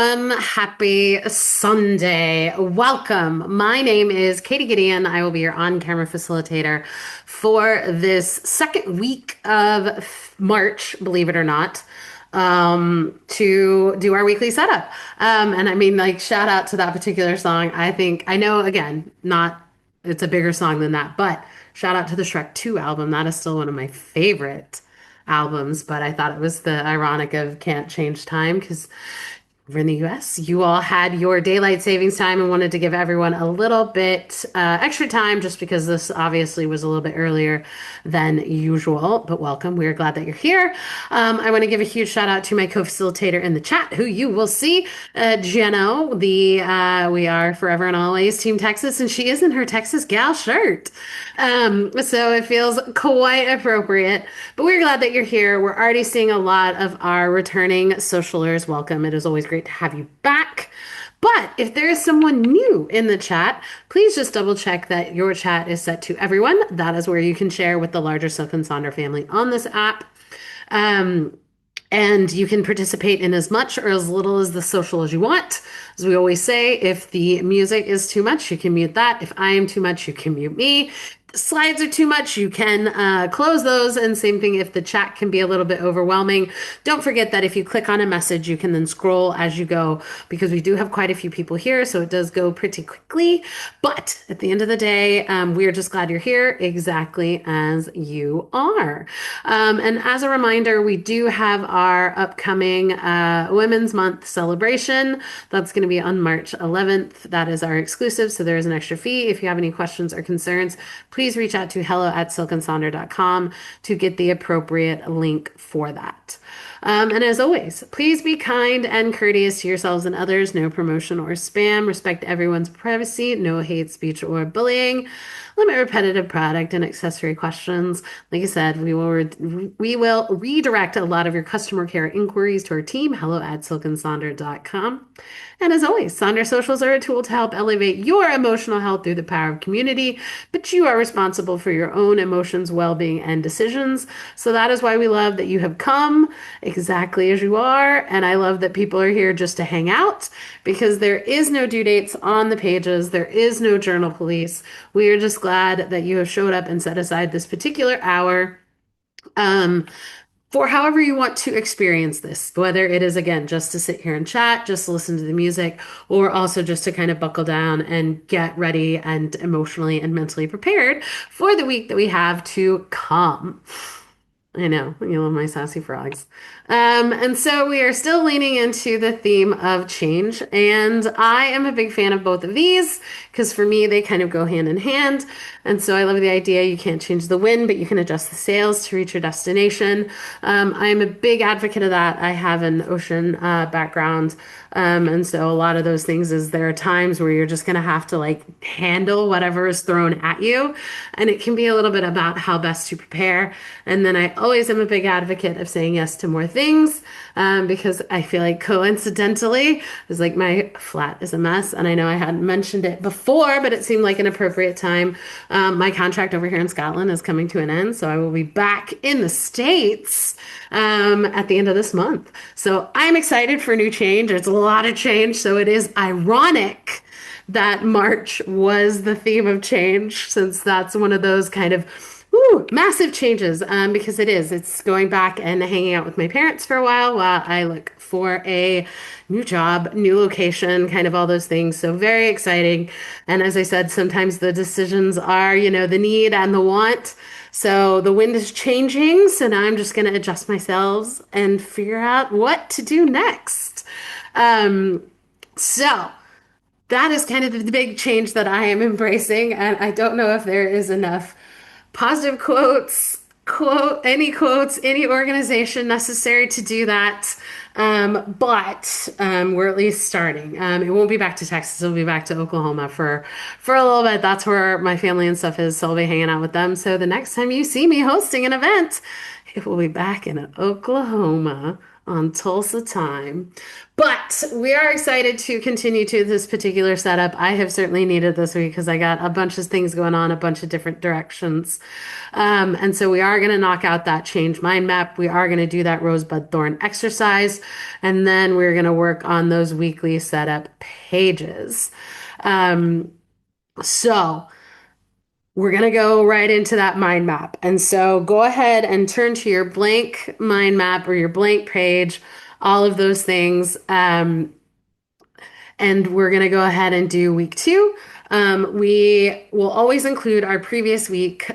Happy Sunday. Welcome. My name is Katie Gideon. I will be your on-camera facilitator for this second week of March, believe it or not, to do our weekly setup. And I mean, like, shout out to that particular song. I know, again, not, it's a bigger song than that, but shout out to the Shrek 2 album. That is still one of my favorite albums, but I thought it was the ironic of Can't Change Time because over in the US, you all had your daylight savings time and wanted to give everyone a little bit extra time just because this obviously was a little bit earlier than usual. But welcome. We're glad that you're here. I want to give a huge shout out to my co-facilitator in the chat, who you will see, Jeno. We are forever and always Team Texas, and she is in her Texas gal shirt. So it feels quite appropriate. But we're glad that you're here. We're already seeing a lot of our returning socialers. Welcome. It is always great to have you back. But if there is someone new in the chat, please just double check that your chat is set to everyone. That is where you can share with the larger Silk and Sonder family on this app. Um, and you can participate in as much or as little as the social as you want. As we always say, if the music is too much, you can mute that. If I am too much, you can mute me. The slides are too much, you can close those. And same thing if the chat can be a little bit overwhelming. Don't forget that if you click on a message, you can then scroll as you go because we do have quite a few people here. So it does go pretty quickly. But at the end of the day, we're just glad you're here exactly as you are. And as a reminder, we do have our upcoming Women's Month celebration. That's going to be on March 11th. That is our exclusive. So there is an extra fee. If you have any questions or concerns, please reach out to hello@silkandsonder.com to get the appropriate link for that. And as always, please be kind and courteous to yourselves and others. No promotion or spam. Respect everyone's privacy. No hate speech or bullying. Limit repetitive product and accessory questions. Like I said, we will redirect a lot of your customer care inquiries to our team, hello@silkandsonder.com. And as always, Sonder Socials are a tool to help elevate your emotional health through the power of community, but you are responsible for your own emotions, well-being, and decisions. So that is why we love that you have come exactly as you are. And I love that people are here just to hang out because there is no due dates on the pages. There is no journal police. We are just glad that you have showed up and set aside this particular hour. For however you want to experience this, whether it is again just to sit here and chat, just to listen to the music, or also just to kind of buckle down and get ready and emotionally and mentally prepared for the week that we have to come. I know, you love my sassy frogs. And so we are still leaning into the theme of change. And I am a big fan of both of these because for me, they kind of go hand in hand. And so I love the idea you can't change the wind, but you can adjust the sails to reach your destination. I am a big advocate of that. I have an ocean background. And so a lot of those things is there are times where you're just going to have to like handle whatever is thrown at you. And it can be a little bit about how best to prepare. And then I always am a big advocate of saying yes to more things because I feel like coincidentally, it's like my flat is a mess. And I know I hadn't mentioned it before, but it seemed like an appropriate time. My contract over here in Scotland is coming to an end. So I will be back in the States at the end of this month. So I'm excited for new change. There's a lot of change. So it is ironic that March was the theme of change, since that's one of those kind of massive changes because it's going back and hanging out with my parents for a while I look for a new job, new location, kind of all those things. So very exciting. And as I said, sometimes the decisions are, the need and the want. So the wind is changing. So now I'm just going to adjust myself and figure out what to do next. So that is kind of the big change that I am embracing. And I don't know if there is enough positive quotes, any organization necessary to do that. But we're at least starting. It won't be back to Texas. It'll be back to Oklahoma for a little bit. That's where my family and stuff is. So I'll be hanging out with them. So the next time you see me hosting an event, it will be back in Oklahoma on Tulsa time. But we are excited to continue to this particular setup. I have certainly needed this week because I got a bunch of things going on, a bunch of different directions. And so we are going to knock out that change mind map. We are going to do that rosebud thorn exercise. And then we're going to work on those weekly setup pages. Um, so we're going to go right into that mind map. And so go ahead and turn to your blank mind map or your blank page, all of those things. And we're going to go ahead and do week two. We will always include our previous week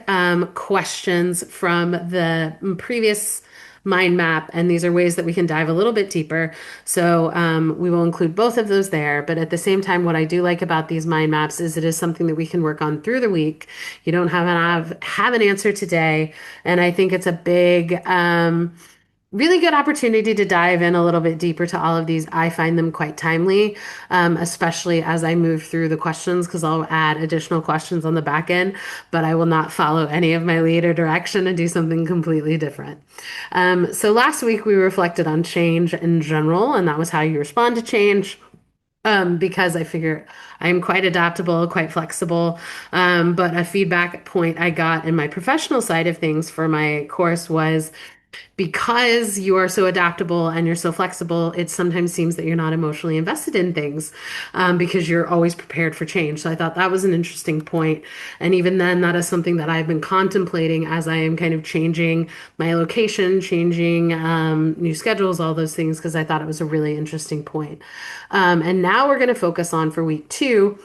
questions from the previous mind map, and these are ways that we can dive a little bit deeper. So we will include both of those there. But at the same time, what I do like about these mind maps is it is something that we can work on through the week. You don't have an answer today, and I think it's a big really good opportunity to dive in a little bit deeper to all of these. I find them quite timely, especially as I move through the questions, because I'll add additional questions on the back end, but I will not follow any of my lead or direction and do something completely different. So last week we reflected on change in general, and that was how you respond to change. Because I figure I'm quite adaptable, quite flexible. But a feedback point I got in my professional side of things for my course was because you are so adaptable and you're so flexible, it sometimes seems that you're not emotionally invested in things because you're always prepared for change. So I thought that was an interesting point. And even then, that is something that I've been contemplating as I am kind of changing my location, changing new schedules, all those things, because I thought it was a really interesting point. And now we're going to focus on for week two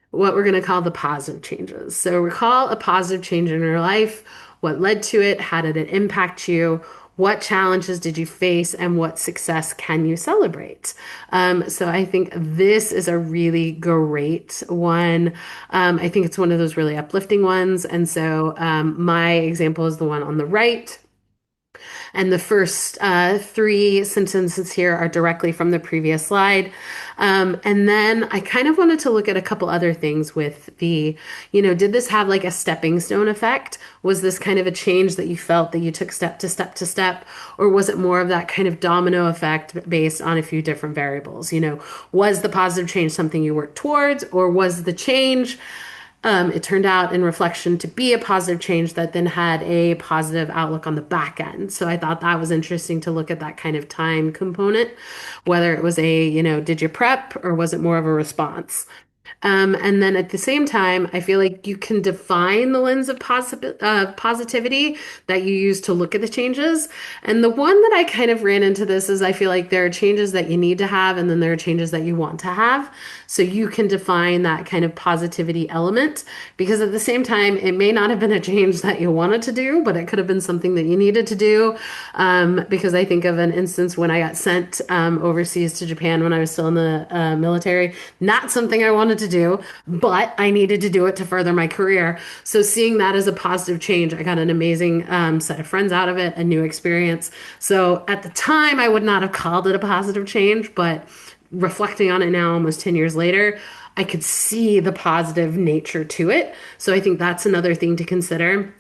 what we're going to call the positive changes. So recall a positive change in your life. What led to it? How did it impact you? What challenges did you face and what success can you celebrate? So I think this is a really great one. I think it's one of those really uplifting ones. And so my example is the one on the right. And the first three sentences here are directly from the previous slide. And then I kind of wanted to look at a couple other things with did this have like a stepping stone effect? Was this kind of a change that you felt that you took step to step to step? Or was it more of that kind of domino effect based on a few different variables? Was the positive change something you worked towards, or was the change it turned out in reflection to be a positive change that then had a positive outlook on the back end. So I thought that was interesting to look at that kind of time component, whether it was did you prep or was it more of a response? And then at the same time, I feel like you can define the lens of positivity that you use to look at the changes. And the one that I kind of ran into this is I feel like there are changes that you need to have, and then there are changes that you want to have. So you can define that kind of positivity element because at the same time, it may not have been a change that you wanted to do, but it could have been something that you needed to do. Because I think of an instance when I got sent overseas to Japan when I was still in the military, not something I wanted to do, but I needed to do it to further my career. So seeing that as a positive change, I got an amazing set of friends out of it, a new experience. So at the time, I would not have called it a positive change, but reflecting on it now, almost 10 years later, I could see the positive nature to it. So I think that's another thing to consider.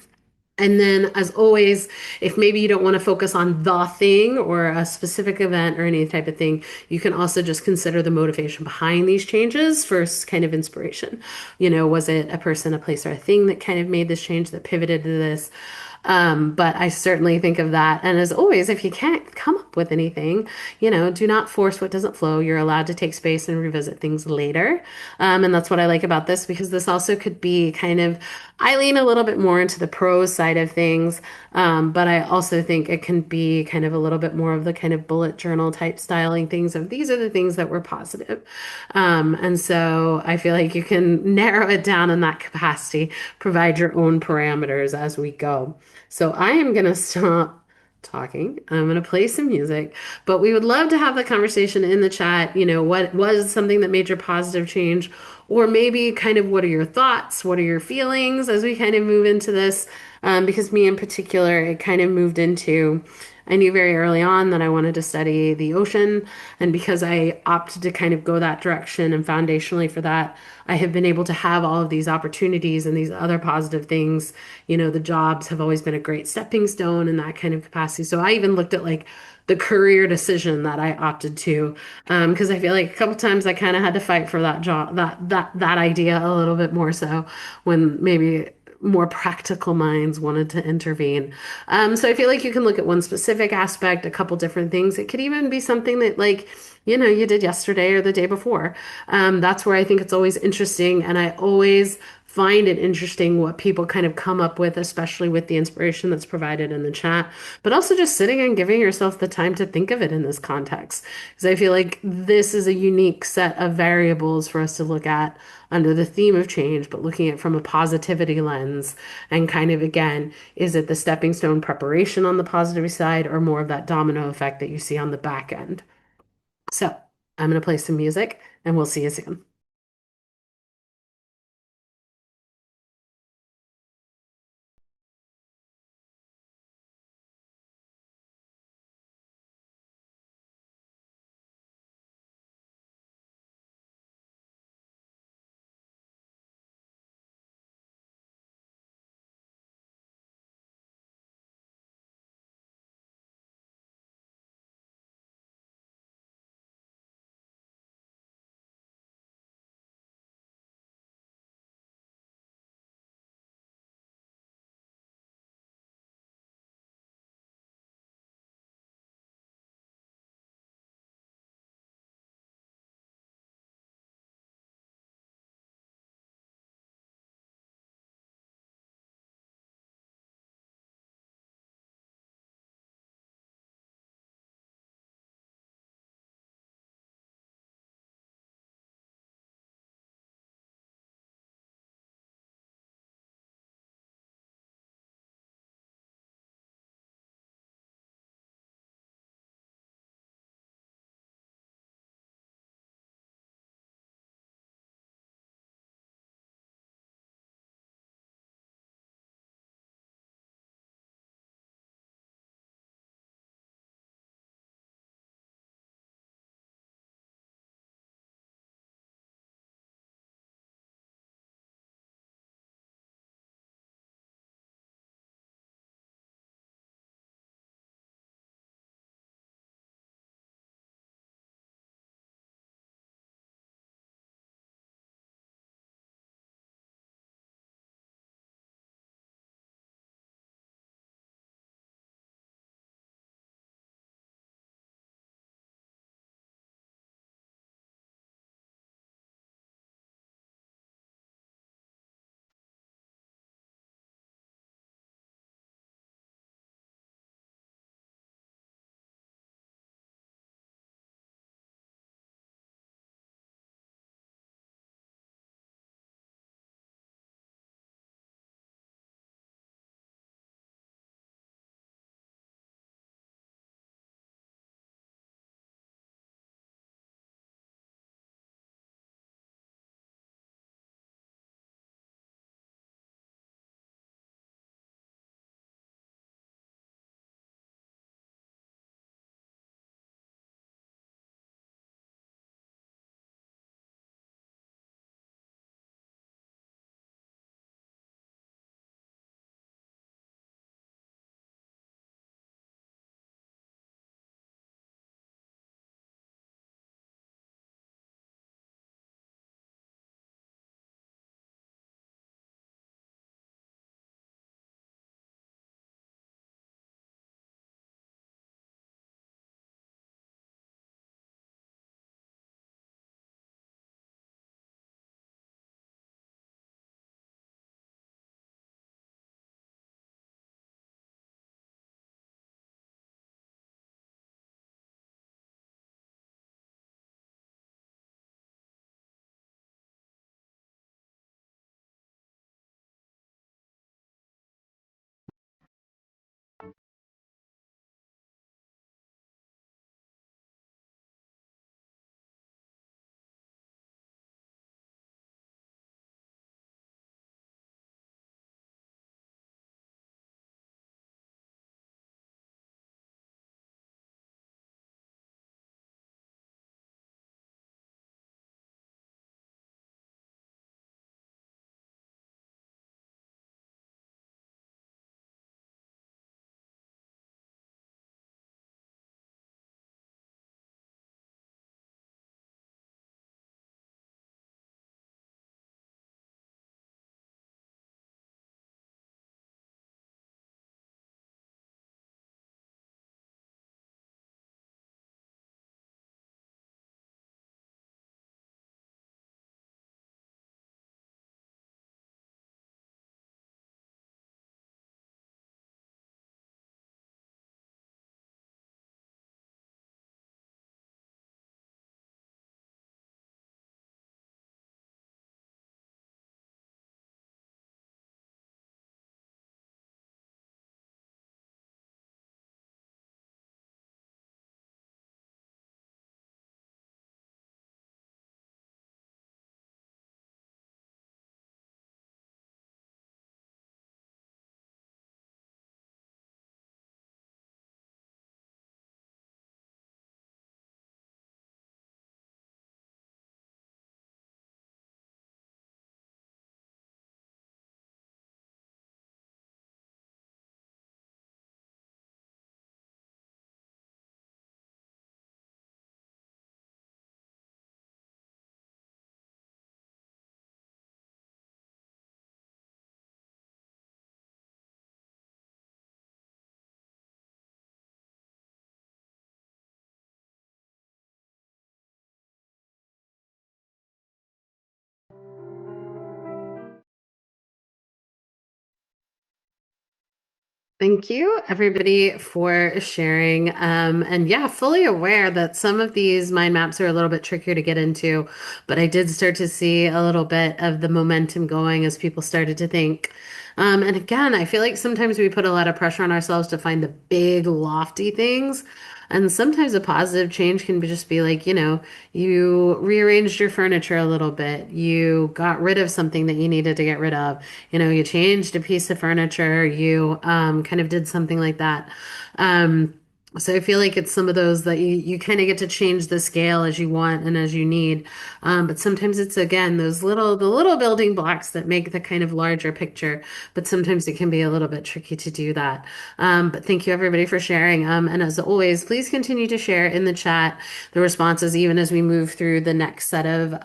And then, as always, if maybe you don't want to focus on the thing or a specific event or any type of thing, you can also just consider the motivation behind these changes for kind of inspiration. Was it a person, a place, or a thing that kind of made this change that pivoted to this? But I certainly think of that. And as always, if you can't come up with anything, do not force what doesn't flow. You're allowed to take space and revisit things later. And that's what I like about this because this also could be kind of, I lean a little bit more into the prose side of things. But I also think it can be kind of a little bit more of the kind of bullet journal type styling things of these are the things that were positive. And so I feel like you can narrow it down in that capacity, provide your own parameters as we go. So I am going to stop talking. I'm going to play some music, but we would love to have the conversation in the chat. What was something that made your positive change? Or maybe kind of what are your thoughts? What are your feelings as we kind of move into this? Because me in particular, it kind of moved into, I knew very early on that I wanted to study the ocean. And because I opted to kind of go that direction and foundationally for that, I have been able to have all of these opportunities and these other positive things. The jobs have always been a great stepping stone in that kind of capacity. So I even looked at like the career decision that I opted to. Because I feel like a couple times I kind of had to fight for that job, that idea a little bit more so when maybe more practical minds wanted to intervene. So I feel like you can look at one specific aspect, a couple different things. It could even be something that like, you did yesterday or the day before. That's where I think it's always interesting. And I always find it interesting what people kind of come up with, especially with the inspiration that's provided in the chat, but also just sitting and giving yourself the time to think of it in this context. Because I feel like this is a unique set of variables for us to look at under the theme of change, but looking at it from a positivity lens and kind of again, is it the stepping stone preparation on the positive side or more of that domino effect that you see on the back end? So I'm going to play some music and we'll see you soon. Thank you, everybody, for sharing. And yeah, fully aware that some of these mind maps are a little bit trickier to get into, but I did start to see a little bit of the momentum going as people started to think. And again, I feel like sometimes we put a lot of pressure on ourselves to find the big, lofty things. And sometimes a positive change can just be like, you rearranged your furniture a little bit. You got rid of something that you needed to get rid of. You changed a piece of furniture. You kind of did something like that. Um, so I feel like it's some of those that you kind of get to change the scale as you want and as you need. But sometimes it's again the little building blocks that make the kind of larger picture. But sometimes it can be a little bit tricky to do that. But thank you everybody for sharing. And as always, please continue to share in the chat the responses, even as we move through the next set of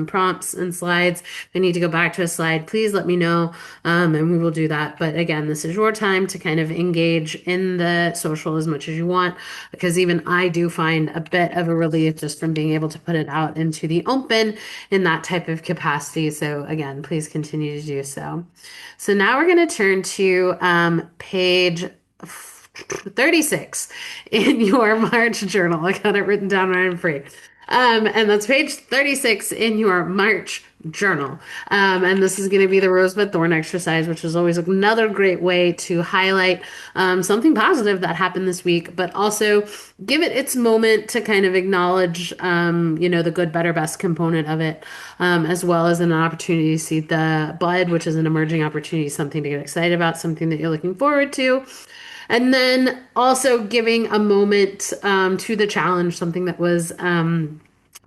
prompts and slides. If I need to go back to a slide, please let me know, and we will do that. But again, this is your time to kind of engage in the social as much as you want, because even I do find a bit of a relief just from being able to put it out into the open in that type of capacity. So again, please continue to do so. So now we're going to turn to page 36 in your March journal. I got it written down right and free. And that's page 36 in your March journal. And this is going to be the rosebud thorn exercise, which is always another great way to highlight something positive that happened this week, but also give it its moment to kind of acknowledge, the good, better, best component of it, as well as an opportunity to see the bud, which is an emerging opportunity, something to get excited about, something that you're looking forward to. And then also giving a moment to the challenge, something that was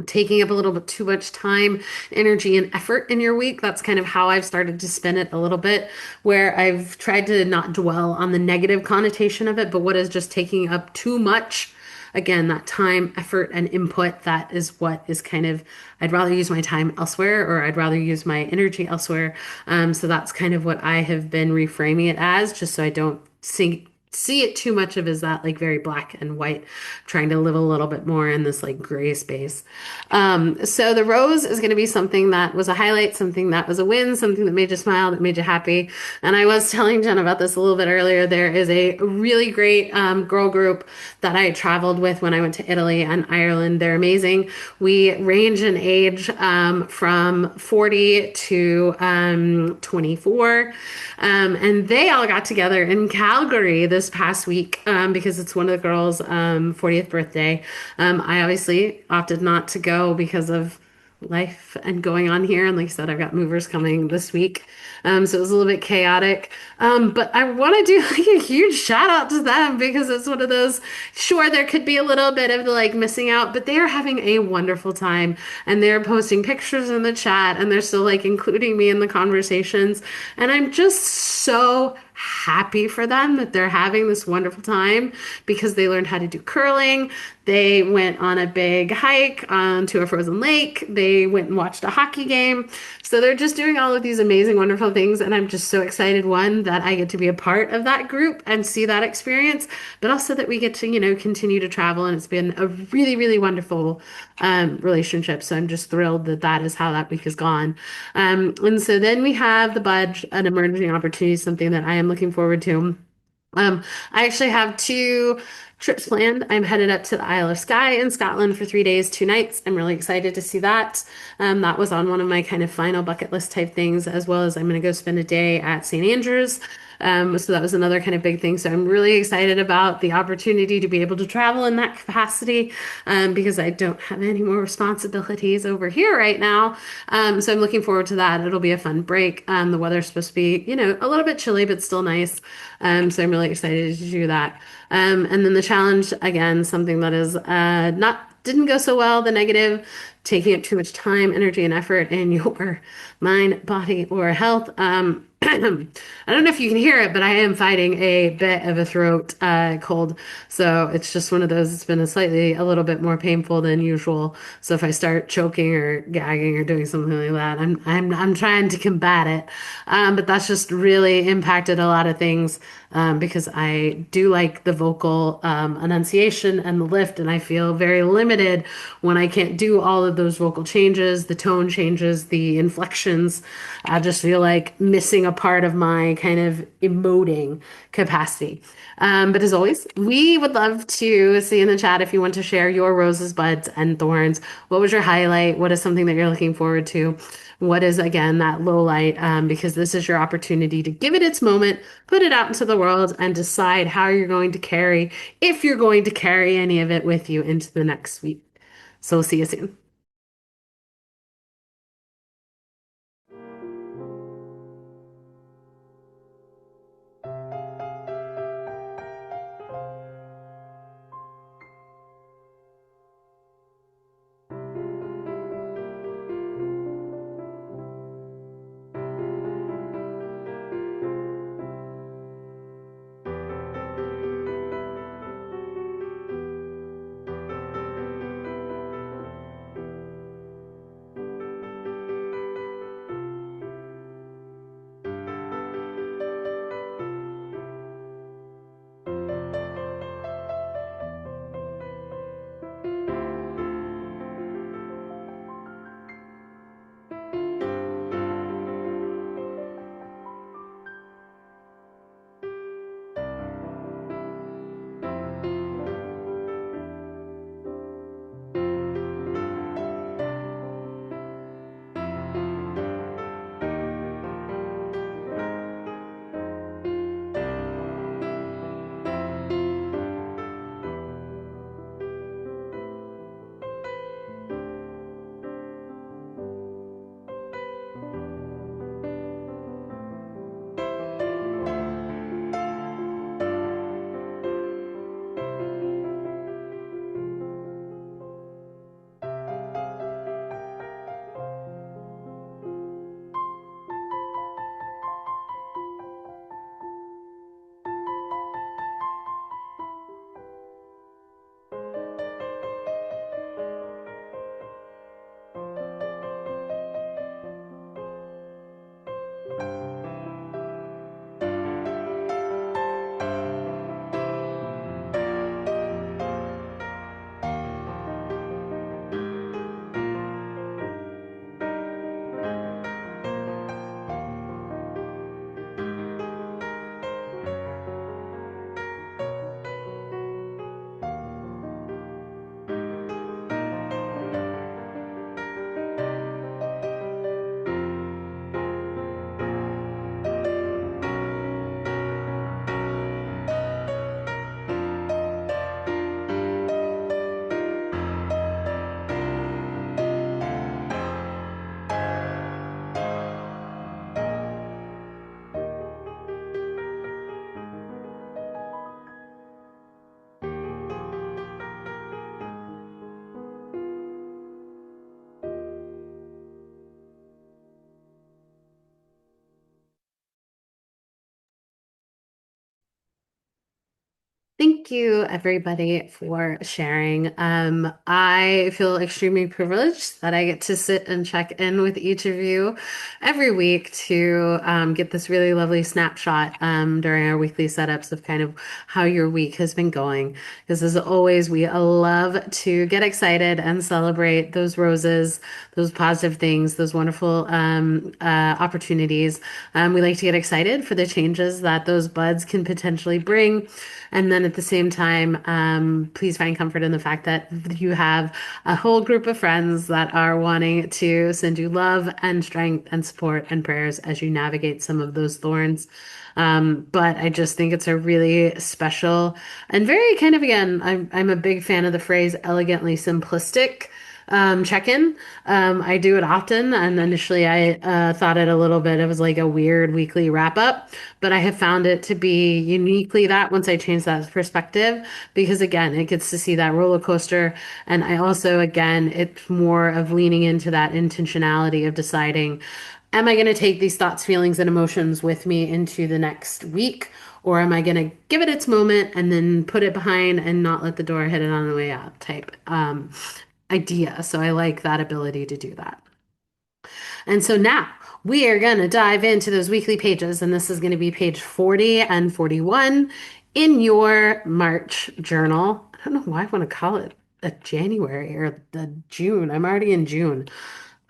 taking up a little bit too much time, energy, and effort in your week. That's kind of how I've started to spin it a little bit, where I've tried to not dwell on the negative connotation of it, but what is just taking up too much. Again, that time, effort, and input, that is what is kind of, I'd rather use my time elsewhere or I'd rather use my energy elsewhere. So that's kind of what I have been reframing it as, just so I don't see it too much of as that like very black and white, trying to live a little bit more in this like gray space. So the rose is going to be something that was a highlight, something that was a win, something that made you smile, that made you happy. And I was telling Jen about this a little bit earlier. There is a really great girl group that I traveled with when I went to Italy and Ireland. They're amazing. We range in age from 40 to 24. And they all got together in Calgary this past week because it's one of the girls' 40th birthday. I obviously opted not to go because of life and going on here. And like I said, I've got movers coming this week. So it was a little bit chaotic. But I want to do like a huge shout out to them because it's one of those, sure, there could be a little bit of like missing out, but they are having a wonderful time and they're posting pictures in the chat and they're still like including me in the conversations. And I'm just so happy for them that they're having this wonderful time because they learned how to do curling. They went on a big hike to a frozen lake. They went and watched a hockey game. So they're just doing all of these amazing, wonderful things. And I'm just so excited, one, that I get to be a part of that group and see that experience, but also that we get to, continue to travel. And it's been a really, really wonderful relationship. So I'm just thrilled that that is how that week has gone. And so then we have the budge, an emerging opportunity, something that I am looking forward to. I actually have two trips planned. I'm headed up to the Isle of Skye in Scotland for 3 days, 2 nights. I'm really excited to see that. That was on one of my kind of final bucket list type things, as well as I'm going to go spend a day at St. Andrews. So that was another kind of big thing. So I'm really excited about the opportunity to be able to travel in that capacity because I don't have any more responsibilities over here right now. So I'm looking forward to that. It'll be a fun break. The weather's supposed to be, a little bit chilly, but still nice. So I'm really excited to do that. And then the challenge, again, something that is not didn't go so well, the negative, taking up too much time, energy, and effort in your mind, body, or health. I don't know if you can hear it, but I am fighting a bit of a throat cold. So it's just one of those, it's been a little bit more painful than usual. So if I start choking or gagging or doing something like that, I'm trying to combat it. But that's just really impacted a lot of things because I do like the vocal enunciation and the lift, and I feel very limited when I can't do all of those vocal changes, the tone changes, the inflections. I just feel like missing a part of my kind of emoting capacity. But as always, we would love to see in the chat if you want to share your roses, buds, and thorns. What was your highlight? What is something that you're looking forward to? What is, again, that low light? Because this is your opportunity to give it its moment, put it out into the world, and decide how you're going to carry, if you're going to carry any of it with you into the next week. So we'll see you soon. Thank you, everybody, for sharing. I feel extremely privileged that I get to sit and check in with each of you every week to get this really lovely snapshot during our weekly setups of kind of how your week has been going. Because as always, we love to get excited and celebrate those roses, those positive things, those wonderful opportunities. We like to get excited for the changes that those buds can potentially bring. And then at the same time, please find comfort in the fact that you have a whole group of friends that are wanting to send you love and strength and support and prayers as you navigate some of those thorns. But I just think it's a really special and very kind of, again, I'm a big fan of the phrase elegantly simplistic check-in. I do it often, and initially I thought it a little bit. It was like a weird weekly wrap-up, but I have found it to be uniquely that once I change that perspective, because again, it gets to see that roller coaster, and I also, again, it's more of leaning into that intentionality of deciding, am I going to take these thoughts, feelings, and emotions with me into the next week? Or am I going to give it its moment and then put it behind and not let the door hit it on the way out type idea. So I like that ability to do that. And so now we are going to dive into those weekly pages, and this is going to be page 40 and 41 in your March journal. I don't know why I want to call it a January or the June. I'm already in June.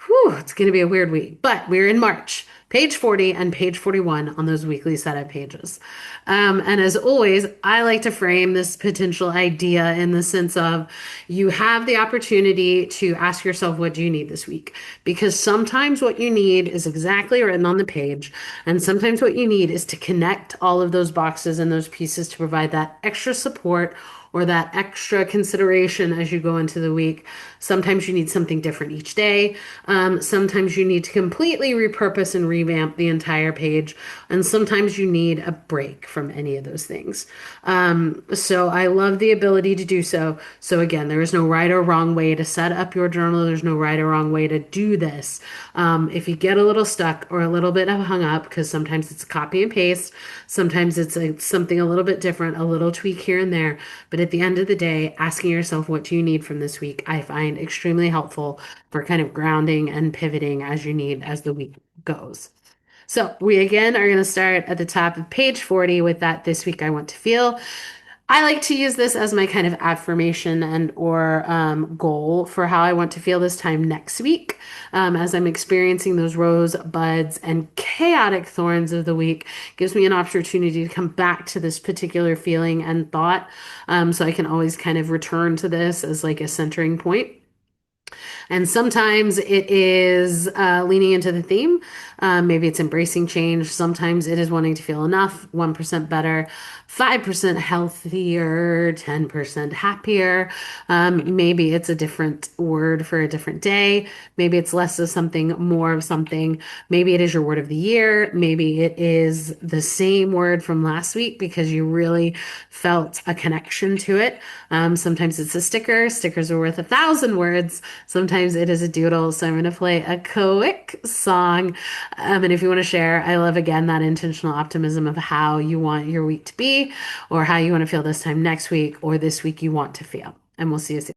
Whew, it's going to be a weird week, but we're in March. Page 40 and page 41 on those weekly setup pages. And as always, I like to frame this potential idea in the sense of you have the opportunity to ask yourself, what do you need this week? Because sometimes what you need is exactly written on the page. And sometimes what you need is to connect all of those boxes and those pieces to provide that extra support or that extra consideration as you go into the week. Sometimes you need something different each day. Sometimes you need to completely repurpose and revamp the entire page. And sometimes you need a break from any of those things. So I love the ability to do so. So again, there is no right or wrong way to set up your journal. There's no right or wrong way to do this. If you get a little stuck or a little bit hung up, because sometimes it's copy and paste, sometimes it's something a little bit different, a little tweak here and there. But at the end of the day, asking yourself, what do you need from this week? I find extremely helpful for kind of grounding and pivoting as you need as the week goes. So we again are going to start at the top of page 40 with that this week I want to feel. I like to use this as my kind of affirmation and or goal for how I want to feel this time next week. As I'm experiencing those rose buds and chaotic thorns of the week, gives me an opportunity to come back to this particular feeling and thought. So I can always kind of return to this as like a centering point. And sometimes it is leaning into the theme. Maybe it's embracing change. Sometimes it is wanting to feel enough, 1% better, 5% healthier, 10% happier. Maybe it's a different word for a different day. Maybe it's less of something, more of something. Maybe it is your word of the year. Maybe it is the same word from last week because you really felt a connection to it. Sometimes it's a sticker. Stickers are worth 1,000 words. Sometimes it is a doodle. So I'm going to play a quick song. And if you want to share, I love again that intentional optimism of how you want your week to be, or how you want to feel this time next week, or this week you want to feel. And we'll see you soon.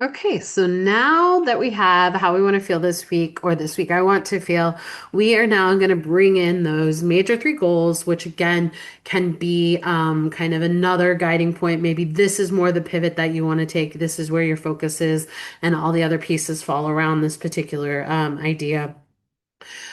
Okay, so now that we have how we want to feel this week, or this week I want to feel, we are now going to bring in those major three goals, which again can be kind of another guiding point. Maybe this is more the pivot that you want to take. This is where your focus is, and all the other pieces fall around this particular idea.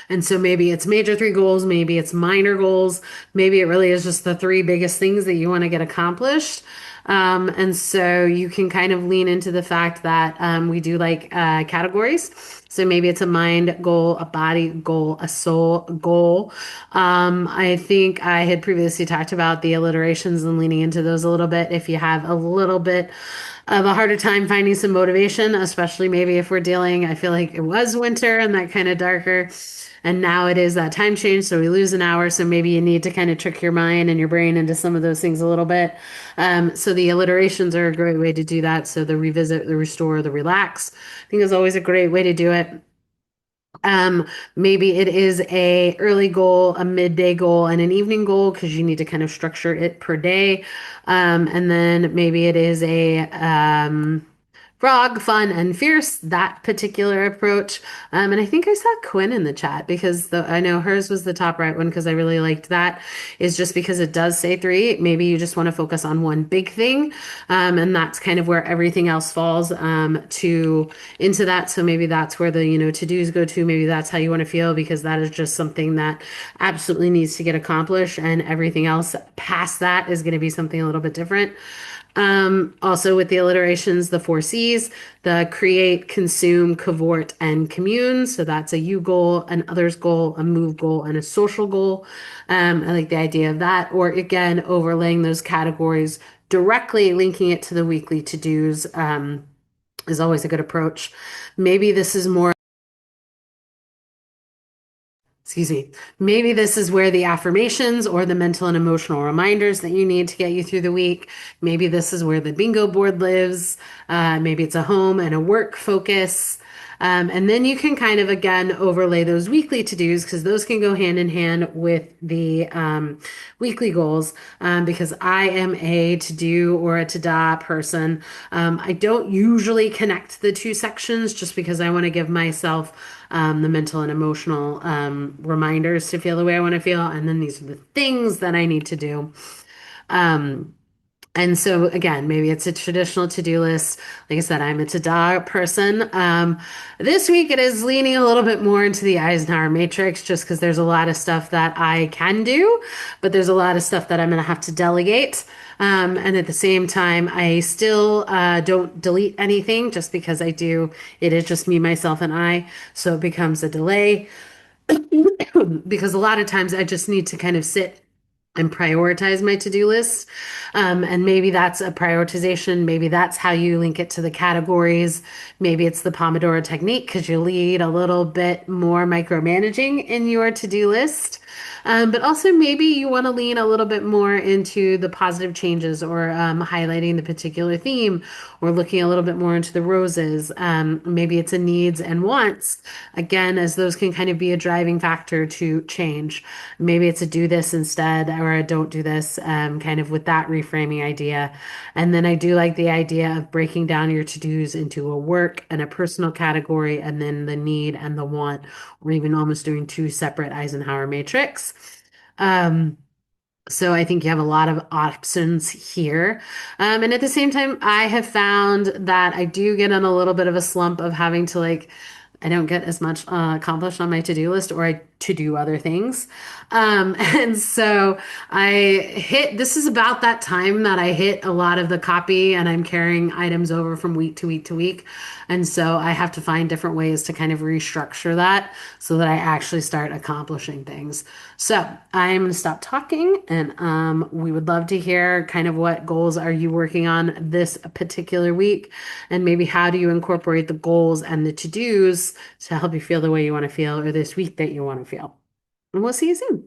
And so maybe it's major three goals, maybe it's minor goals, maybe it really is just the three biggest things that you want to get accomplished. And so you can kind of lean into the fact that we do like categories. So maybe it's a mind goal, a body goal, a soul goal. I think I had previously talked about the alliterations and leaning into those a little bit. If you have a little bit of a harder time finding some motivation, especially maybe if we're dealing, I feel like it was winter and that kind of darker. And now it is that time change, so we lose an hour. So maybe you need to kind of trick your mind and your brain into some of those things a little bit. So the alliterations are a great way to do that. So the revisit, the restore, the relax, I think is always a great way to do it. Maybe it is a early goal, a midday goal, and an evening goal because you need to kind of structure it per day. And then maybe it is a frog, fun, and fierce, that particular approach. And I think I saw Quinn in the chat because I know hers was the top right one because I really liked that. Is just because it does say three. Maybe you just want to focus on one big thing. And that's kind of where everything else falls to into that. So maybe that's where the, to-dos go to. Maybe that's how you want to feel because that is just something that absolutely needs to get accomplished. And everything else past that is going to be something a little bit different. Also with the alliterations, the four C's, the create, consume, cavort, and commune. So that's a you goal, an others goal, a move goal, and a social goal. I like the idea of that. Or again, overlaying those categories, directly linking it to the weekly to-dos, is always a good approach. Maybe this is more excuse me, maybe this is where the affirmations or the mental and emotional reminders that you need to get you through the week. Maybe this is where the bingo board lives. Maybe it's a home and a work focus. And then you can kind of again overlay those weekly to-dos because those can go hand in hand with the weekly goals. Because I am a to-do or a to-da person. I don't usually connect the two sections just because I want to give myself the mental and emotional reminders to feel the way I want to feel. And then these are the things that I need to do. Um, and so again, maybe it's a traditional to-do list. Like I said, I'm a to-do person. This week it is leaning a little bit more into the Eisenhower matrix just because there's a lot of stuff that I can do, but there's a lot of stuff that I'm going to have to delegate. And at the same time, I still don't delete anything just because I do. It is just me, myself, and I. So it becomes a delay because a lot of times I just need to kind of sit and prioritize my to-do list. And maybe that's a prioritization. Maybe that's how you link it to the categories. Maybe it's the Pomodoro technique because you lead a little bit more micromanaging in your to-do list. But also maybe you want to lean a little bit more into the positive changes or highlighting the particular theme or looking a little bit more into the roses. Maybe it's a needs and wants, again, as those can kind of be a driving factor to change. Maybe it's a do this instead or a don't do this, kind of with that reframing idea. And then I do like the idea of breaking down your to-dos into a work and a personal category and then the need and the want, or even almost doing two separate Eisenhower matrix. Um, so I think you have a lot of options here. And at the same time, I have found that I do get in a little bit of a slump of having to I don't get as much accomplished on my to-do list or I to do other things. And so this is about that time that I hit a lot of the copy and I'm carrying items over from week to week to week. And so I have to find different ways to kind of restructure that so that I actually start accomplishing things. So I'm going to stop talking and we would love to hear kind of what goals are you working on this particular week and maybe how do you incorporate the goals and the to-dos to help you feel the way you want to feel or this week that you want to feel. And we'll see you soon.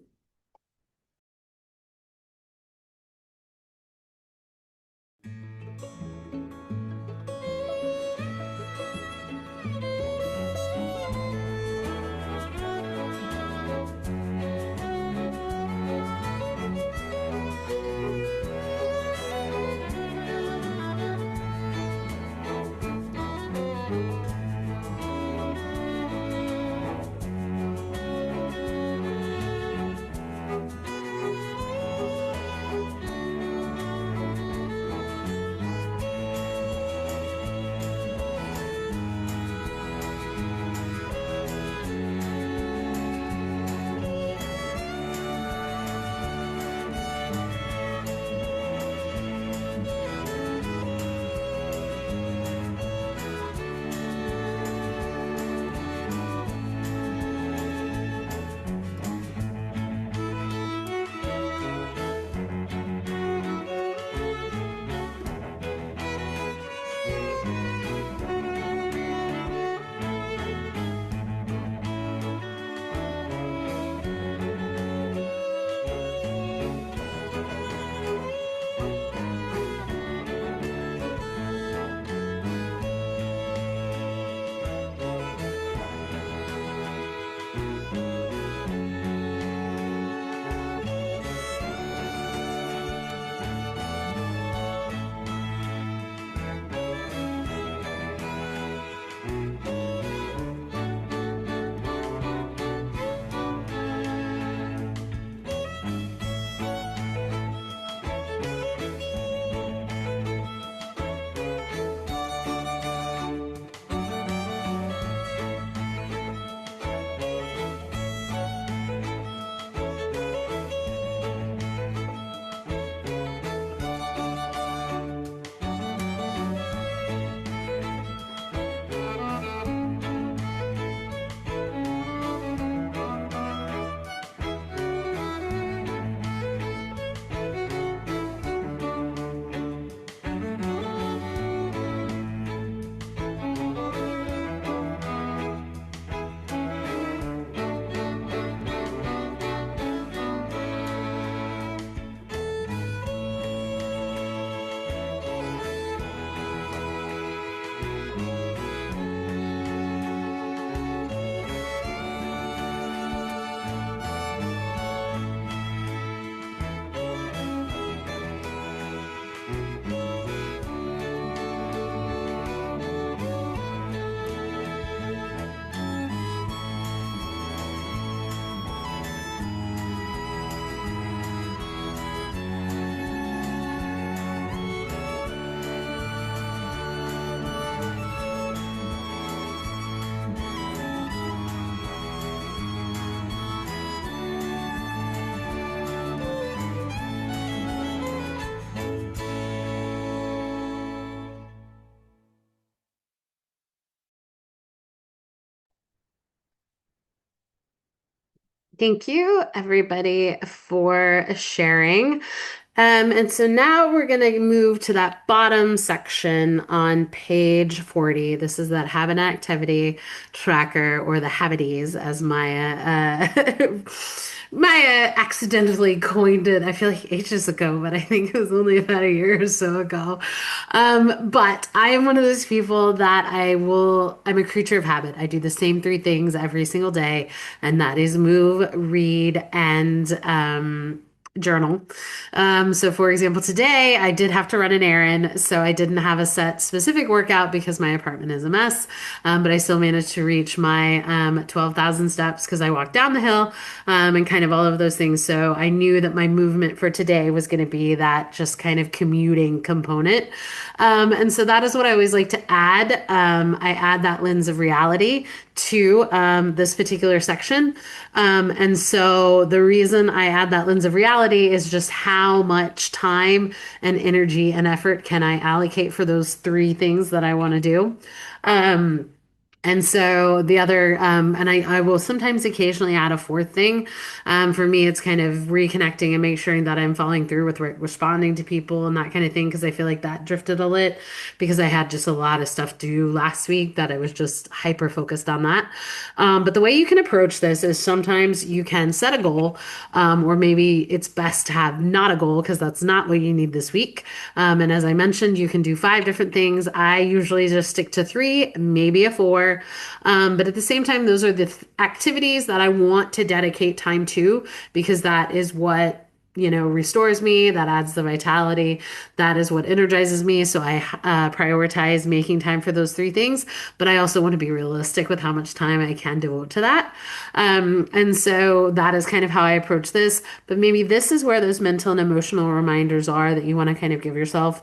Thank you, everybody, for sharing. And so now we're going to move to that bottom section on page 40. This is that habit and activity tracker, or the habities, as Maya accidentally coined it. I feel like ages ago, but I think it was only about a year or so ago. But I am one of those people that I'm a creature of habit. I do the same three things every single day, and that is move, read, and journal. So for example, today I did have to run an errand, so I didn't have a set specific workout because my apartment is a mess. But I still managed to reach my 12,000 steps because I walked down the hill, and kind of all of those things. So I knew that my movement for today was going to be that just kind of commuting component. And so that is what I always like to add. I add that lens of reality to this particular section. And so the reason I add that lens of reality is just how much time and energy and effort can I allocate for those three things that I want to do. Um, and so the other, I will sometimes occasionally add a fourth thing. For me, it's kind of reconnecting and make sure that I'm following through with responding to people and that kind of thing, because I feel like that drifted a lit because I had just a lot of stuff to do last week that I was just hyper focused on that. But the way you can approach this is sometimes you can set a goal, or maybe it's best to have not a goal because that's not what you need this week. And as I mentioned, you can do five different things. I usually just stick to three, maybe a four. But at the same time, those are the activities that I want to dedicate time to because that is what restores me, that adds the vitality, that is what energizes me. So I prioritize making time for those three things, but I also want to be realistic with how much time I can devote to that. And so that is kind of how I approach this. But maybe this is where those mental and emotional reminders are that you want to kind of give yourself.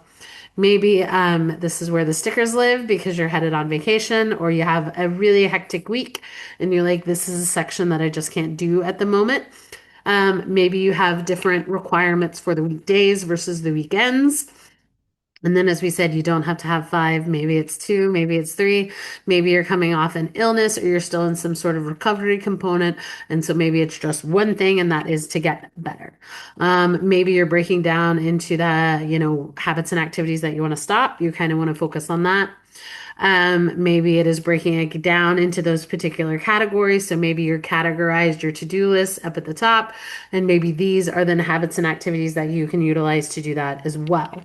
Maybe this is where the stickers live because you're headed on vacation or you have a really hectic week and you're like, this is a section that I just can't do at the moment. Maybe you have different requirements for the weekdays versus the weekends. And then, as we said, you don't have to have five. Maybe it's two, maybe it's three. Maybe you're coming off an illness or you're still in some sort of recovery component. And so maybe it's just one thing, and that is to get better. Maybe you're breaking down into the habits and activities that you want to stop. You kind of want to focus on that. Maybe it is breaking it down into those particular categories. So maybe you're categorized your to-do list up at the top, and maybe these are then habits and activities that you can utilize to do that as well.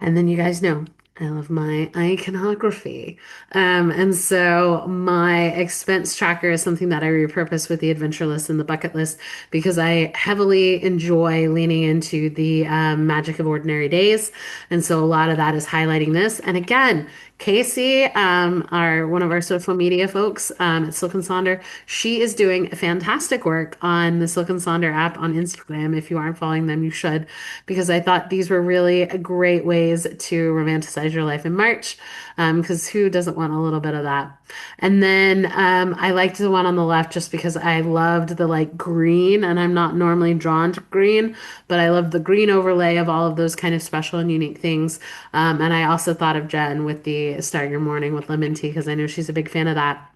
And then you guys know I love my iconography. And so my expense tracker is something that I repurpose with the adventure list and the bucket list because I heavily enjoy leaning into the magic of ordinary days. And so a lot of that is highlighting this. And again, Casey, one of our social media folks at Silk and Sonder, she is doing fantastic work on the Silk and Sonder app on Instagram. If you aren't following them, you should, because I thought these were really great ways to romanticize your life in March. Because who doesn't want a little bit of that? And then I liked the one on the left just because I loved the like green, and I'm not normally drawn to green, but I love the green overlay of all of those kind of special and unique things. And I also thought of Jen with the start your morning with lemon tea because I know she's a big fan of that.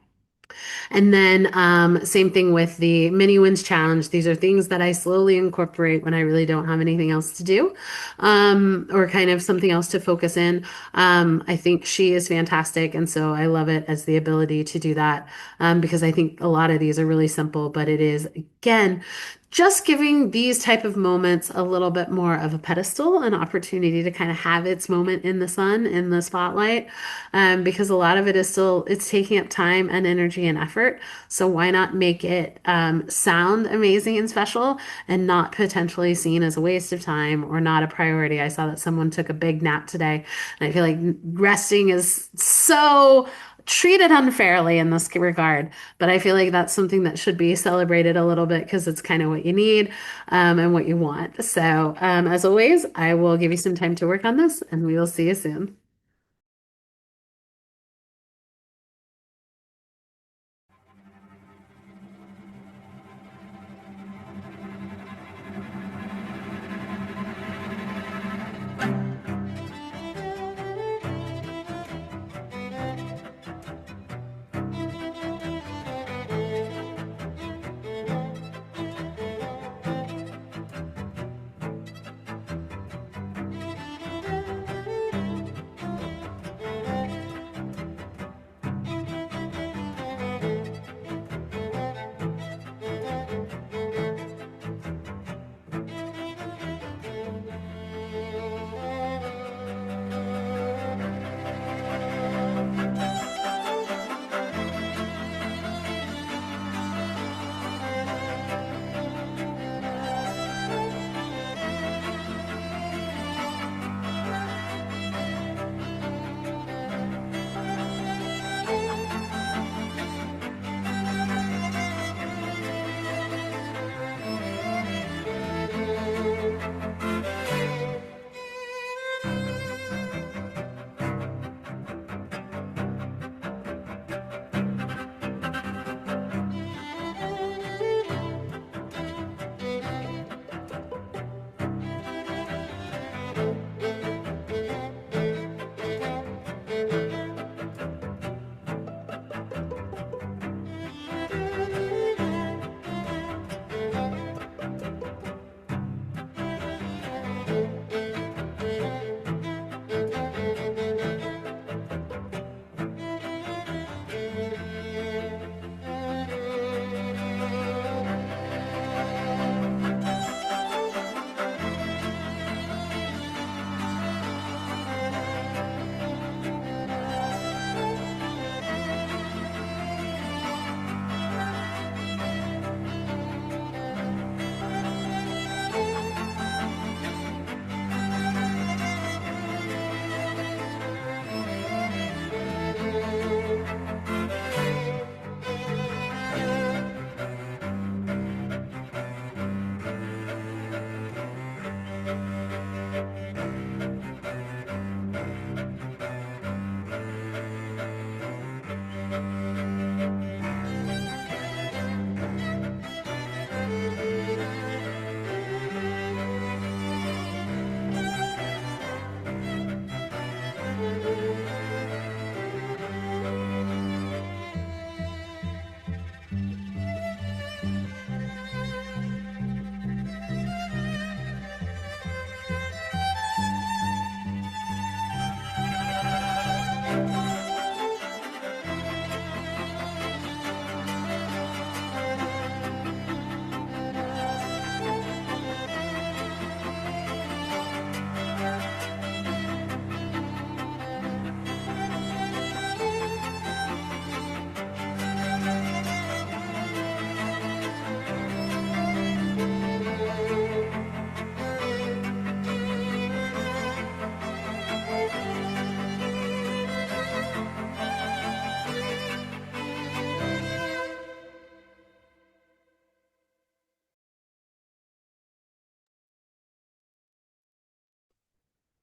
And then same thing with the mini wins challenge. These are things that I slowly incorporate when I really don't have anything else to do, or kind of something else to focus in. I think she is fantastic, and so I love it as the ability to do that, because I think a lot of these are really simple, but it is again just giving these type of moments a little bit more of a pedestal, an opportunity to kind of have its moment in the sun, in the spotlight, because a lot of it is still, it's taking up time and energy and effort. So why not make it sound amazing and special and not potentially seen as a waste of time or not a priority? I saw that someone took a big nap today, and I feel like resting is so treated unfairly in this regard, but I feel like that's something that should be celebrated a little bit because it's kind of what you need, and what you want. So, as always, I will give you some time to work on this, and we will see you soon.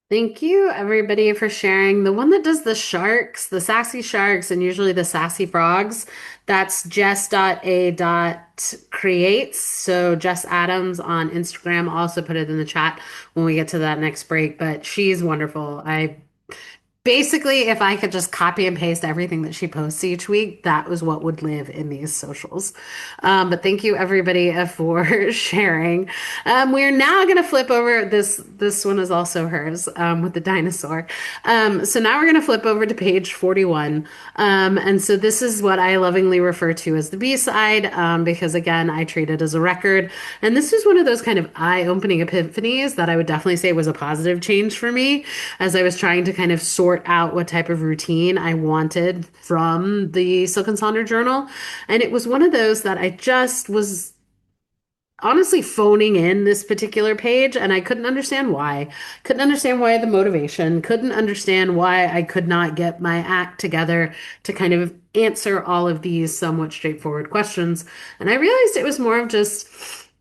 Thank you, everybody, for sharing. The one that does the sharks, the sassy sharks, and usually the sassy frogs, that's Jess.a.creates. So Jess Adams on Instagram. I'll also put it in the chat when we get to that next break, but she's wonderful. I basically, if I could just copy and paste everything that she posts each week, that was what would live in these socials. But thank you everybody for sharing. We're now going to flip over this. This one is also hers with the dinosaur. So now we're going to flip over to page 41. And so this is what I lovingly refer to as the B side because again, I treat it as a record. And this is one of those kind of eye-opening epiphanies that I would definitely say was a positive change for me as I was trying to kind of sort out what type of routine I wanted from the Silk and Sonder journal. And it was one of those that I just was honestly phoning in this particular page and I couldn't understand why. Couldn't understand why the motivation, couldn't understand why I could not get my act together to kind of answer all of these somewhat straightforward questions. And I realized it was more of just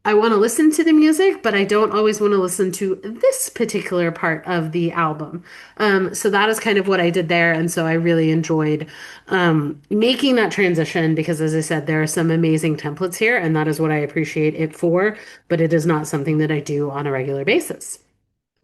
I want to listen to the music, but I don't always want to listen to this particular part of the album. So that is kind of what I did there. And so I really enjoyed making that transition because, as I said, there are some amazing templates here, and that is what I appreciate it for, but it is not something that I do on a regular basis.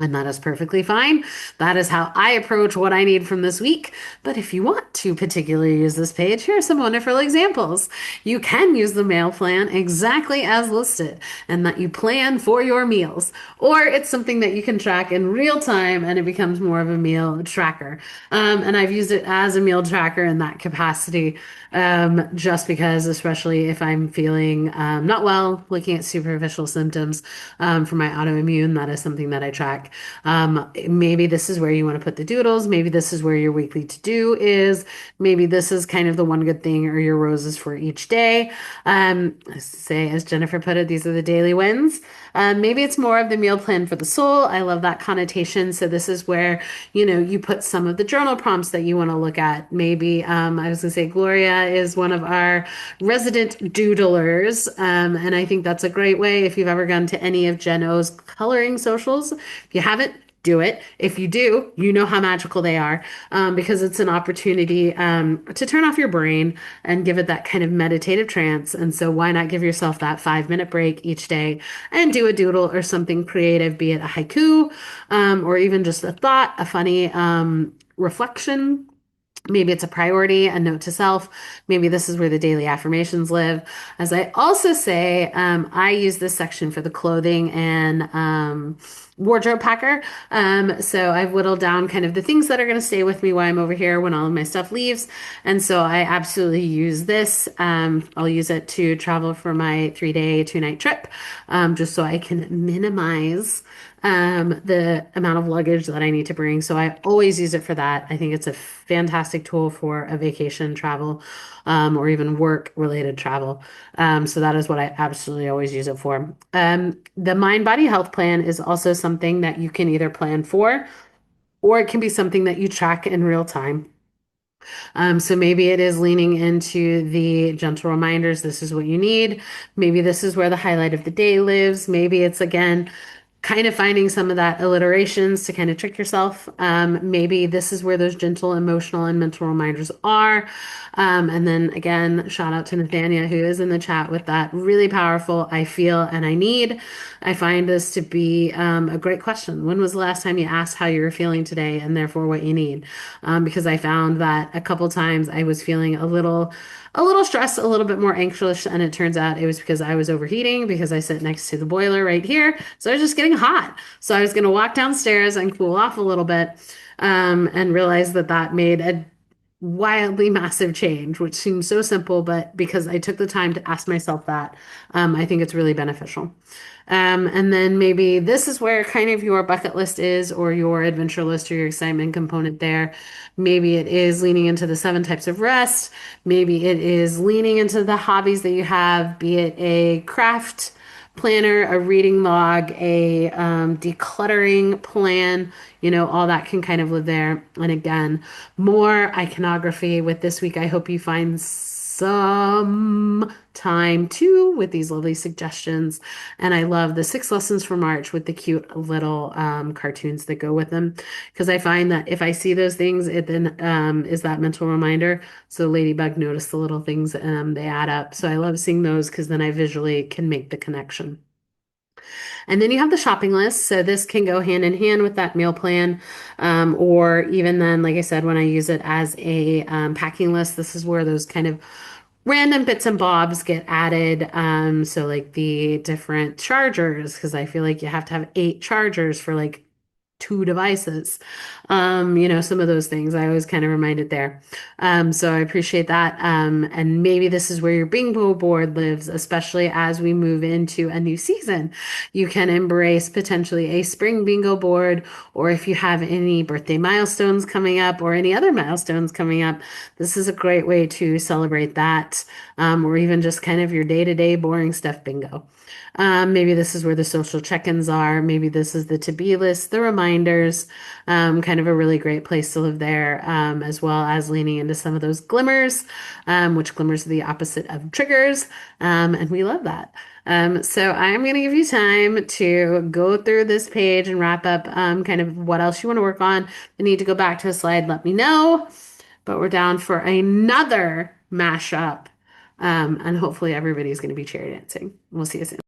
And that is perfectly fine. That is how I approach what I need from this week. But if you want to particularly use this page, here are some wonderful examples. You can use the meal plan exactly as listed, and that you plan for your meals. Or it's something that you can track in real time and it becomes more of a meal tracker. And I've used it as a meal tracker in that capacity, just because, especially if I'm feeling not well, looking at superficial symptoms for my autoimmune, that is something that I track. Maybe this is where you want to put the doodles. Maybe this is where your weekly to do is. Maybe this is kind of the one good thing or your roses for each day. Say, as Jennifer put it, these are the daily wins. Maybe it's more of the meal plan for the soul. I love that connotation. So this is where, you put some of the journal prompts that you want to look at. Maybe I was going to say Gloria is one of our resident doodlers. And I think that's a great way if you've ever gone to any of Jen O's coloring socials. If you haven't, do it. If you do, you know how magical they are because it's an opportunity to turn off your brain and give it that kind of meditative trance. And so, why not give yourself that 5 minute break each day and do a doodle or something creative, be it a haiku or even just a thought, a funny reflection. Maybe it's a priority, a note to self. Maybe this is where the daily affirmations live. As I also say, I use this section for the clothing and wardrobe packer. So I've whittled down kind of the things that are going to stay with me while I'm over here when all of my stuff leaves. And so I absolutely use this. I'll use it to travel for my 3 day, 2 night trip, just so I can minimize the amount of luggage that I need to bring. So I always use it for that. I think it's a fantastic tool for a vacation travel or even work related travel. So that is what I absolutely always use it for. The mind body health plan is also something that you can either plan for or it can be something that you track in real time. So maybe it is leaning into the gentle reminders. This is what you need. Maybe this is where the highlight of the day lives. Maybe it's again kind of finding some of that alliterations to kind of trick yourself. Maybe this is where those gentle emotional and mental reminders are. And then again, shout out to Nathania, who is in the chat with that really powerful I feel and I need. I find this to be a great question. When was the last time you asked how you were feeling today and therefore what you need? Because I found that a couple times I was feeling a little stressed, a little bit more anxious, and it turns out it was because I was overheating because I sit next to the boiler right here. So I was just getting hot. So I was going to walk downstairs and cool off a little bit, and realize that that made a wildly massive change, which seems so simple, but because I took the time to ask myself that, I think it's really beneficial. And then maybe this is where kind of your bucket list is, or your adventure list, or your excitement component there. Maybe it is leaning into the 7 types of rest. Maybe it is leaning into the hobbies that you have, be it a craft planner, a reading log, a decluttering plan, all that can kind of live there. And again, more iconography with this week. I hope you find some time too with these lovely suggestions. And I love the 6 lessons for March with the cute little cartoons that go with them. Because I find that if I see those things, it then is that mental reminder. So Ladybug noticed the little things, they add up. So I love seeing those because then I visually can make the connection. And then you have the shopping list. So this can go hand in hand with that meal plan. Or even then, like I said, when I use it as a packing list, this is where those kind of random bits and bobs get added. So like the different chargers, because I feel like you have to have 8 chargers for like 2 devices. Some of those things I always kind of reminded there. So I appreciate that. And maybe this is where your bingo board lives, especially as we move into a new season. You can embrace potentially a spring bingo board, or if you have any birthday milestones coming up or any other milestones coming up, this is a great way to celebrate that, or even just kind of your day-to-day boring stuff bingo. Maybe this is where the social check-ins are. Maybe this is the to-be list, the reminders, kind of a really great place to live there, as well as leaning into some of those glimmers, which glimmers are the opposite of triggers. And we love that. So I'm going to give you time to go through this page and wrap up kind of what else you want to work on. If you need to go back to a slide, let me know. But we're down for another mashup. And hopefully everybody's going to be cheer dancing. We'll see you soon.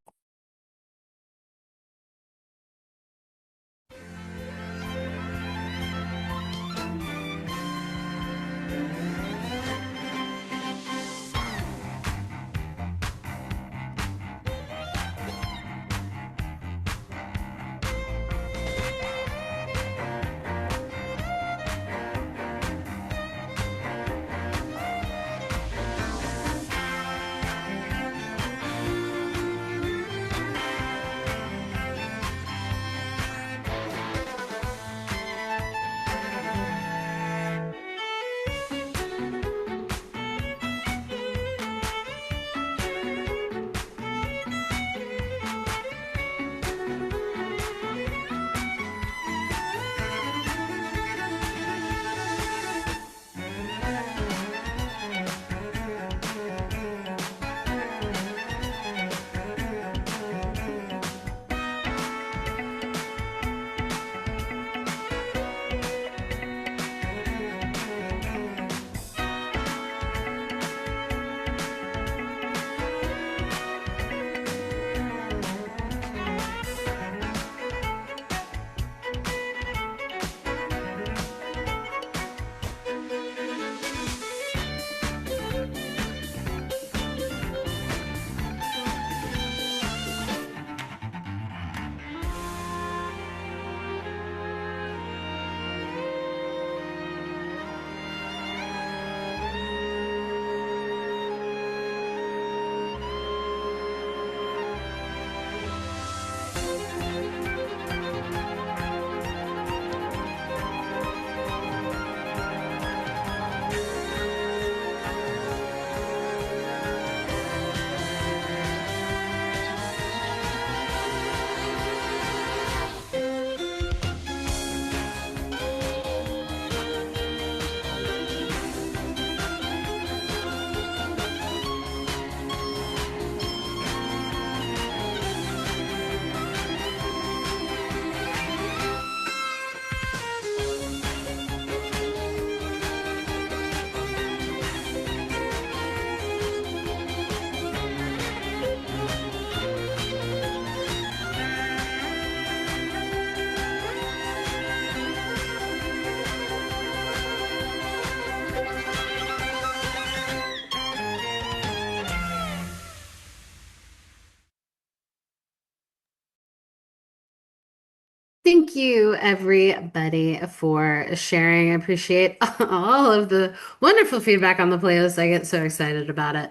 Thank you, everybody, for sharing. I appreciate all of the wonderful feedback on the playlist. I get so excited about it.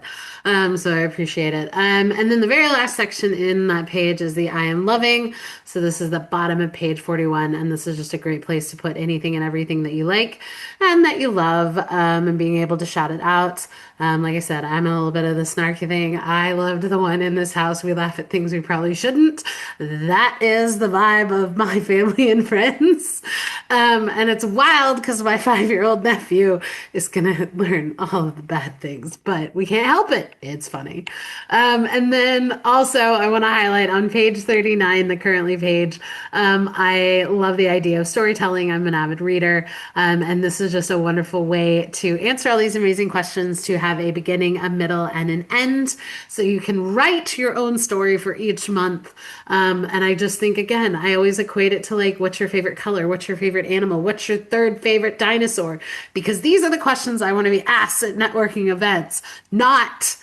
So I appreciate it. And then the very last section in that page is the I am loving. So this is the bottom of page 41, and this is just a great place to put anything and everything that you like and that you love, and being able to shout it out. Like I said, I'm a little bit of the snarky thing. I loved the one in this house. We laugh at things we probably shouldn't. That is the vibe of my family and friends. And it's wild because my 5-year-old nephew is gonna learn all of the bad things, but we can't help it. It's funny. And then also, I want to highlight on page 39, the currently page. I love the idea of storytelling. I'm an avid reader, and this is just a wonderful way to answer all these amazing questions, to have a beginning, a middle, and an end. So you can write your own story for each month. And I just think, again, I always equate it to like, what's your favorite color? What's your favorite animal? What's your third favorite dinosaur? Because these are the questions I want to be asked at networking events, not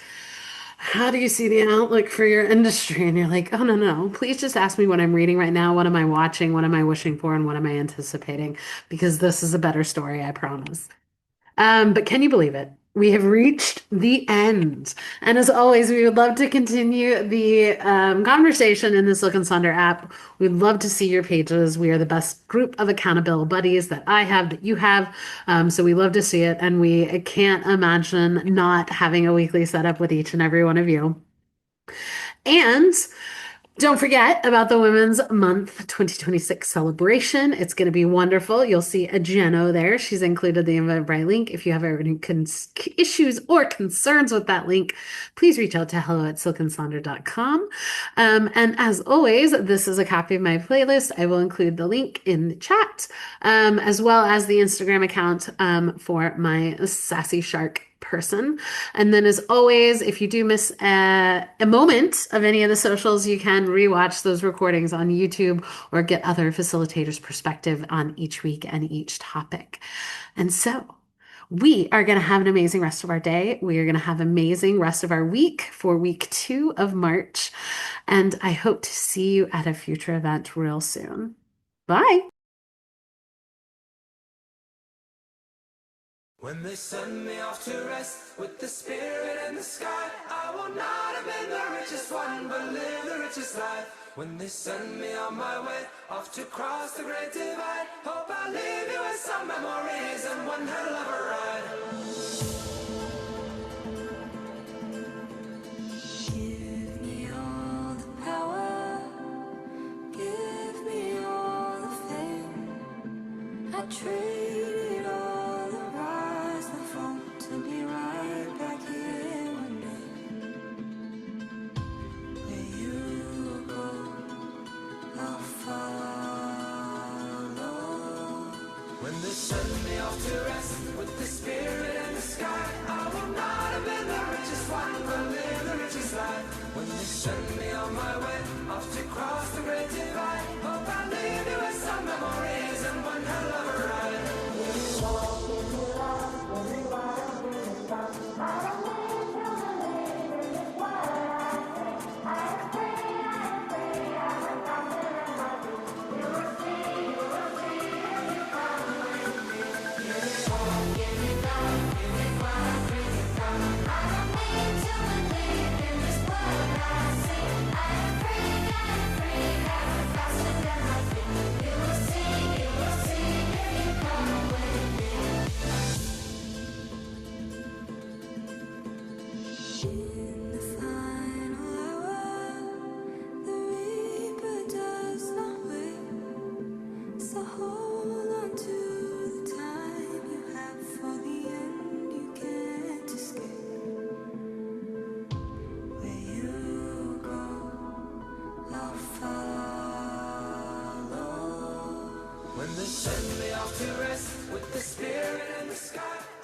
how do you see the outlook for your industry? And you're like, oh, no, no, please just ask me what I'm reading right now. What am I watching? What am I wishing for? And what am I anticipating? Because this is a better story, I promise. But can you believe it? We have reached the end. And as always, we would love to continue the conversation in the Silk and Sonder app. We'd love to see your pages. We are the best group of accountable buddies that I have, that you have. So we love to see it. And we can't imagine not having a weekly setup with each and every one of you. And don't forget about the Women's Month 2026 celebration. It's going to be wonderful. You'll see a Jeno there. She's included the Eventbrite link. If you have any issues or concerns with that link, please reach out to hello@silkandsonder.com. And as always, this is a copy of my playlist. I will include the link in the chat, as well as the Instagram account for my sassy shark person. And then, as always, if you do miss a moment of any of the socials, you can rewatch those recordings on YouTube or get other facilitators' perspective on each week and each topic. And so we are going to have an amazing rest of our day. We are going to have amazing rest of our week for week 2 of March. And I hope to see you at a future event real soon. Bye. When they send me off to rest with the spirit in the sky, I will not have been the richest one, but live the richest life. When they send me on my way off to cross the great divide, hope I leave you with some memories and one hell of a ride. Give me all the power, give me all the fame. I trade it all to be right back here one day. Where you go, I'll follow. When they send me off to rest with the spirit in the sky, I will not have been the richest one, but live the richest life. When they send me on my way off to cross the great divide, hope I leave you with some memories and one hell of a ride. When they send me off to rest with the spirit in the sky.